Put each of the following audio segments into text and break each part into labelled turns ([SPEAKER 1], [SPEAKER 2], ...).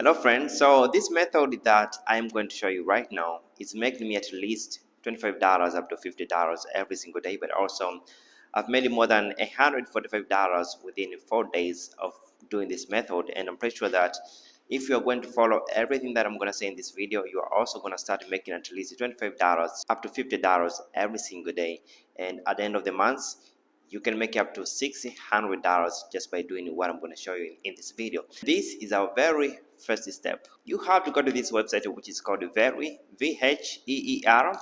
[SPEAKER 1] Hello friends, so this method that I'm going to show you right now is making me at least $25 up to $50 every single day, but also I've made more than $145 within 4 days of doing this method. And I'm pretty sure that if you're going to follow everything that I'm going to say in this video, you are also going to start making at least $25 up to $50 every single day. And at the end of the month, you can make up to $600 just by doing what I'm going to show you in this video. This is our very first step. You have to go to this website, which is called Very, VHEER.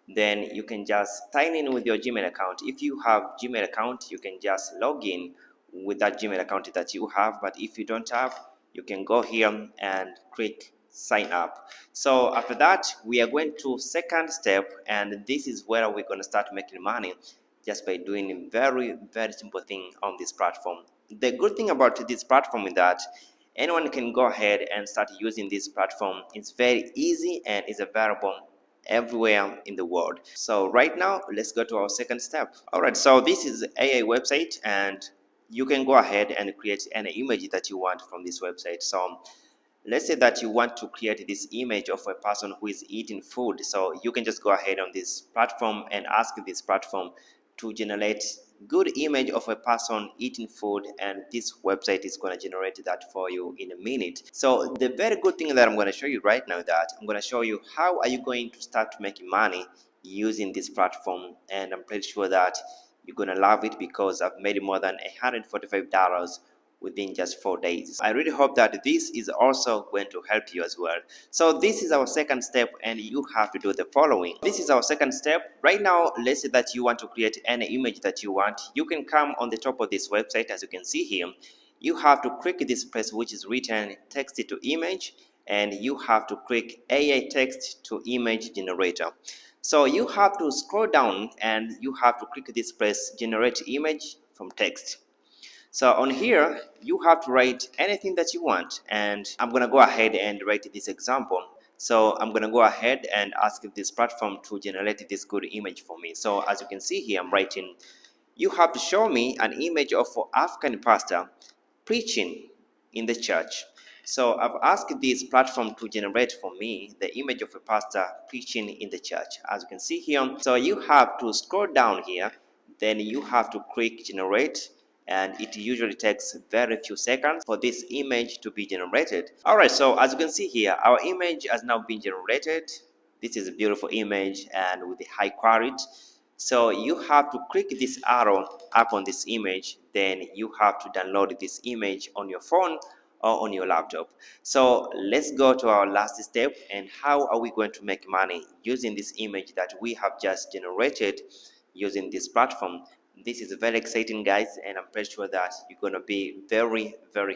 [SPEAKER 1] Then you can just sign in with your Gmail account. If you have Gmail account, you can just log in with that Gmail account that you have. But if you don't have, you can go here and click sign up. So after that, we are going to second step, and this is where we're going to start making money just by doing a very simple thing on this platform. The good thing about this platform is that anyone can go ahead and start using this platform. It's very easy and is available everywhere in the world. So right now, let's go to our second step. All right, so this is the AI website, and you can go ahead and create any image that you want from this website. So let's say that you want to create this image of a person who is eating food. So you can just go ahead on this platform and ask this platform to generate good image of a person eating food, and this website is going to generate that for you in a minute. So the very good thing that I'm going to show you right now, that I'm going to show you how are you going to start making money using this platform, and I'm pretty sure that you're going to love it because I've made more than $145 within just 4 days. I really hope that this is also going to help you as well. So this is our second step, and you have to do the following. This is our second step. Right now, let's say that you want to create any image that you want. You can come on the top of this website, as you can see here. You have to click this place which is written text to image, and you have to click AI text to image generator. So you have to scroll down and you have to click this place generate image from text. So on here, you have to write anything that you want, and I'm going to go ahead and write this example. So I'm going to go ahead and ask this platform to generate this good image for me. So as you can see here, I'm writing, you have to show me an image of an African pastor preaching in the church. So I've asked this platform to generate for me the image of a pastor preaching in the church, as you can see here. So you have to scroll down here, then you have to click generate, and it usually takes very few seconds for this image to be generated. All right, so as you can see here, our image has now been generated. This is a beautiful image and with a high quality. So you have to click this arrow up on this image, then you have to download this image on your phone or on your laptop. So let's go to our last step, and how are we going to make money using this image that we have just generated using this platform. This is very exciting, guys, and I'm pretty sure that you're going to be very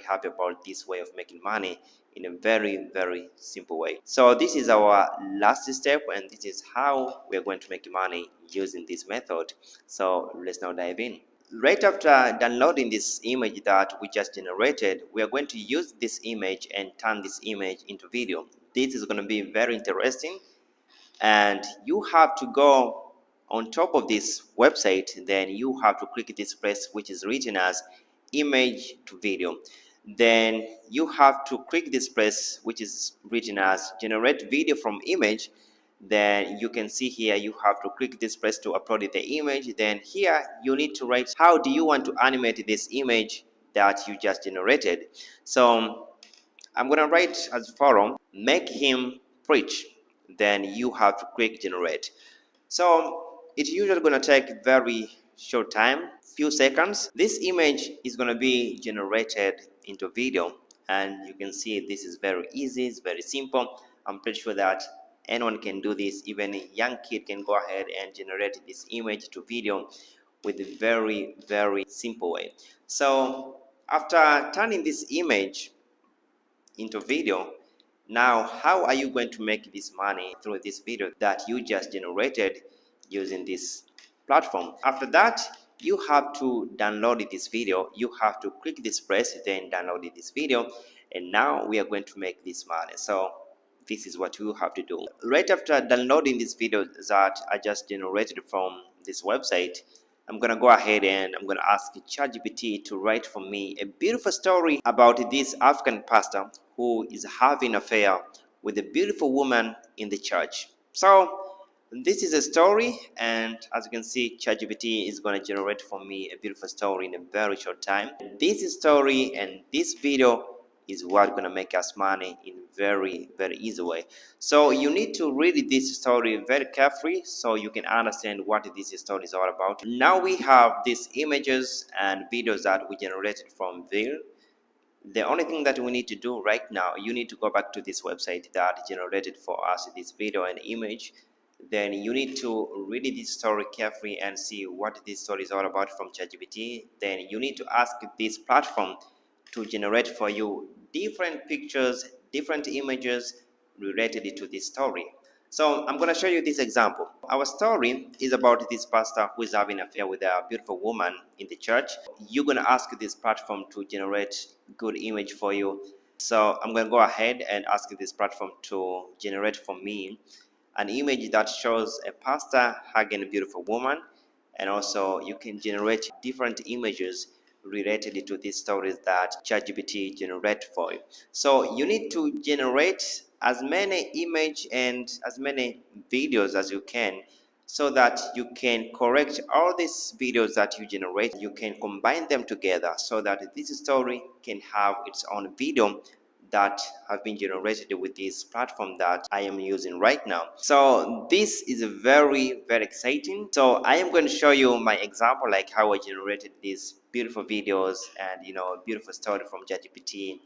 [SPEAKER 1] happy about this way of making money in a very simple way. So this is our last step, and this is how we're going to make money using this method. So let's now dive in. Right after downloading this image that we just generated, we are going to use this image and turn this image into video. This is going to be very interesting, and you have to go on top of this website, then you have to click this place which is written as image to video. Then you have to click this place which is written as generate video from image. Then you can see here you have to click this place to upload the image. Then here you need to write how do you want to animate this image that you just generated. So I'm gonna write as follows: make him preach. Then you have to click generate. So it's usually going to take very short time, few seconds. This image is going to be generated into video, and you can see this is very easy, it's very simple. I'm pretty sure that anyone can do this. Even a young kid can go ahead and generate this image to video with a very simple way. So after turning this image into video, now how are you going to make this money through this video that you just generated using this platform? After that, you have to download this video. You have to click this press, then download this video, and now we are going to make this money. So this is what you have to do. Right after downloading this video that I just generated from this website, I'm gonna go ahead and I'm gonna ask ChatGPT to write for me a beautiful story about this African pastor who is having an affair with a beautiful woman in the church. So this is a story, and as you can see, ChatGPT is going to generate for me a beautiful story in a very short time. This story and this video is what going to make us money in very easy way. So you need to read this story very carefully so you can understand what this story is all about. Now we have these images and videos that we generated from there. The only thing that we need to do right now, you need to go back to this website that generated for us this video and image. Then you need to read this story carefully and see what this story is all about from ChatGPT. Then you need to ask this platform to generate for you different pictures, different images related to this story. So I'm going to show you this example. Our story is about this pastor who is having an affair with a beautiful woman in the church. You're going to ask this platform to generate good image for you. So I'm going to go ahead and ask this platform to generate for me an image that shows a pastor hugging a beautiful woman, and also you can generate different images related to these stories that ChatGPT generate for you. So you need to generate as many image and as many videos as you can so that you can correct all these videos that you generate. You can combine them together so that this story can have its own video that have been generated with this platform that I am using right now. So this is very exciting. So I am going to show you my example, like how I generated these beautiful videos and beautiful story from ChatGPT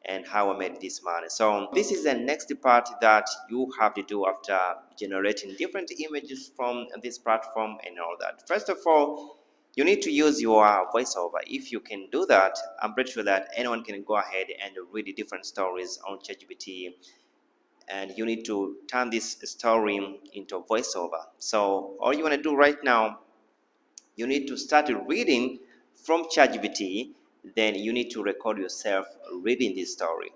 [SPEAKER 1] and how I made this money. So this is the next part that you have to do after generating different images from this platform and all that. First of all, you need to use your voiceover. If you can do that, I'm pretty sure that anyone can go ahead and read different stories on ChatGPT, and you need to turn this story into a voiceover. So all you want to do right now, you need to start reading from ChatGPT, then you need to record yourself reading this story.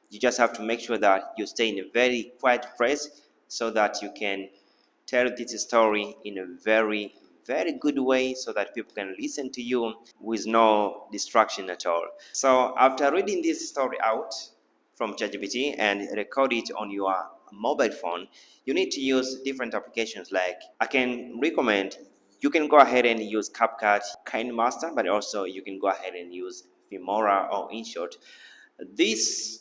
[SPEAKER 1] You just have to make sure that you stay in a very quiet place so that you can tell this story in a very good way so that people can listen to you with no distraction at all. So after reading this story out from ChatGPT and record it on your mobile phone, you need to use different applications. Like I can recommend, you can go ahead and use CapCut, KineMaster, but also you can go ahead and use Filmora or InShot. These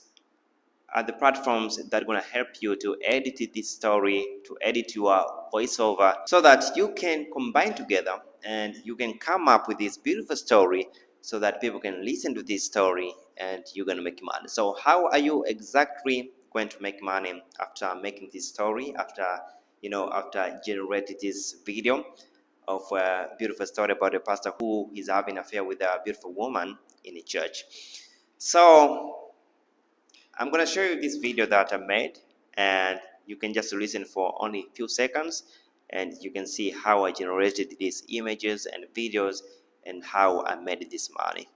[SPEAKER 1] are the platforms that are going to help you to edit this story, to edit your voiceover, so that you can combine together and you can come up with this beautiful story so that people can listen to this story and you're going to make money. So how are you exactly going to make money after making this story, after after generating this video of a beautiful story about a pastor who is having an affair with a beautiful woman in a church? So I'm going to show you this video that I made, and you can just listen for only a few seconds and you can see how I generated these images and videos and how I made this money.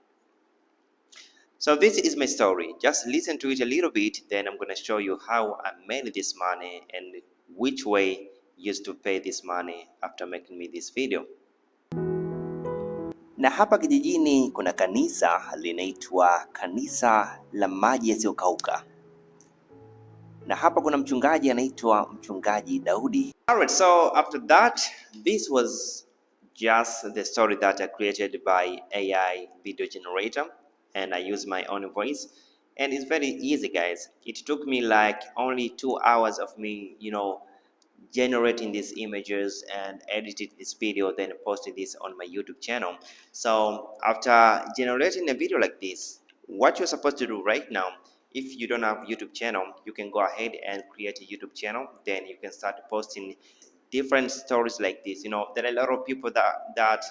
[SPEAKER 1] So this is my story. Just listen to it a little bit, then I'm going to show you how I made this money and which way used to pay this money after making me this video. Na hapa kijijini kuna kanisa linaitwa Kanisa la Maji Yasiyokauka. Na hapa kuna mchungaji anaitwa Mchungaji Daudi. Alright, so after that, this was just the story that I created by AI video generator, and I use my own voice, and it's very easy, guys. It took me like only 2 hours of me, generating these images and edited this video, then posted this on my YouTube channel. So after generating a video like this, what you're supposed to do right now, if you don't have YouTube channel, you can go ahead and create a YouTube channel. Then you can start posting different stories like this. There are a lot of people that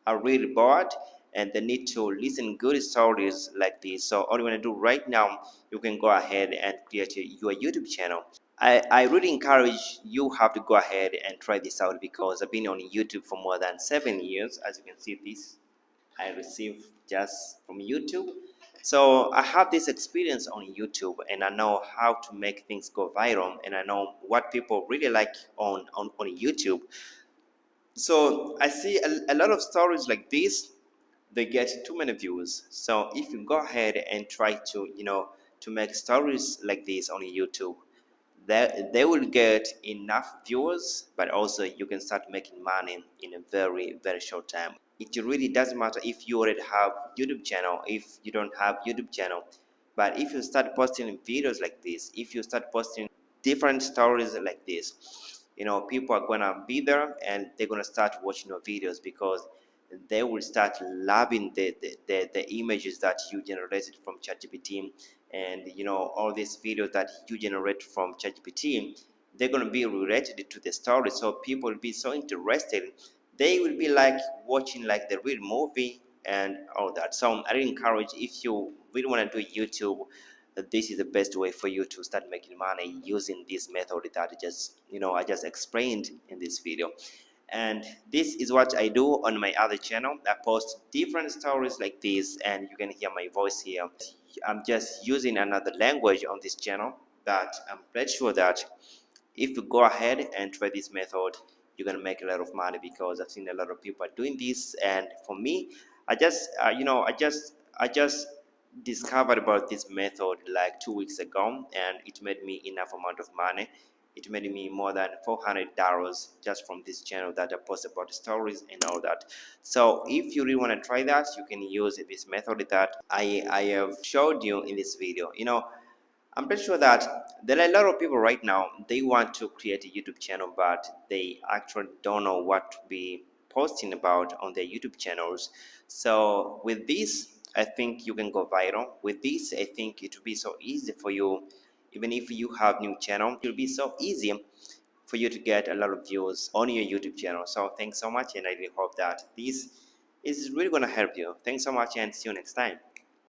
[SPEAKER 1] are really bored and they need to listen good stories like this. So all you want to do right now, you can go ahead and create your YouTube channel. I really encourage you have to go ahead and try this out, because I've been on YouTube for more than 7 years. As you can see, this I received just from YouTube. So I have this experience on YouTube, and I know how to make things go viral, and I know what people really like on YouTube. So I see a lot of stories like this, they get too many views. So if you go ahead and try to, to make stories like this on YouTube, they will get enough viewers, but also you can start making money in a very, very short time. It really doesn't matter if you already have YouTube channel, if you don't have YouTube channel, but if you start posting videos like this, if you start posting different stories like this, people are gonna be there and they're gonna start watching your videos because they will start loving the images that you generated from ChatGPT, and all these videos that you generate from ChatGPT, they're going to be related to the story, so people will be so interested, they will be like watching like the real movie and all that. So I really encourage, if you really want to do YouTube, this is the best way for you to start making money using this method that I just explained in this video. And this is what I do on my other channel. I post different stories like this, and you can hear my voice here. I'm just using another language on this channel, but I'm pretty sure that if you go ahead and try this method, you're gonna make a lot of money, because I've seen a lot of people are doing this. And for me, I just discovered about this method like 2 weeks ago, and it made me enough amount of money. It made me more than $400 just from this channel that I post about stories and all that. So if you really want to try that, you can use this method that I have showed you in this video. I'm pretty sure that there are a lot of people right now, they want to create a YouTube channel, but they actually don't know what to be posting about on their YouTube channels. So with this, I think you can go viral. With this, I think it will be so easy for you. Even if you have new channel, it will be so easy for you to get a lot of views on your YouTube channel. So thanks so much, and I really hope that this is really going to help you. Thanks so much, and see you next time.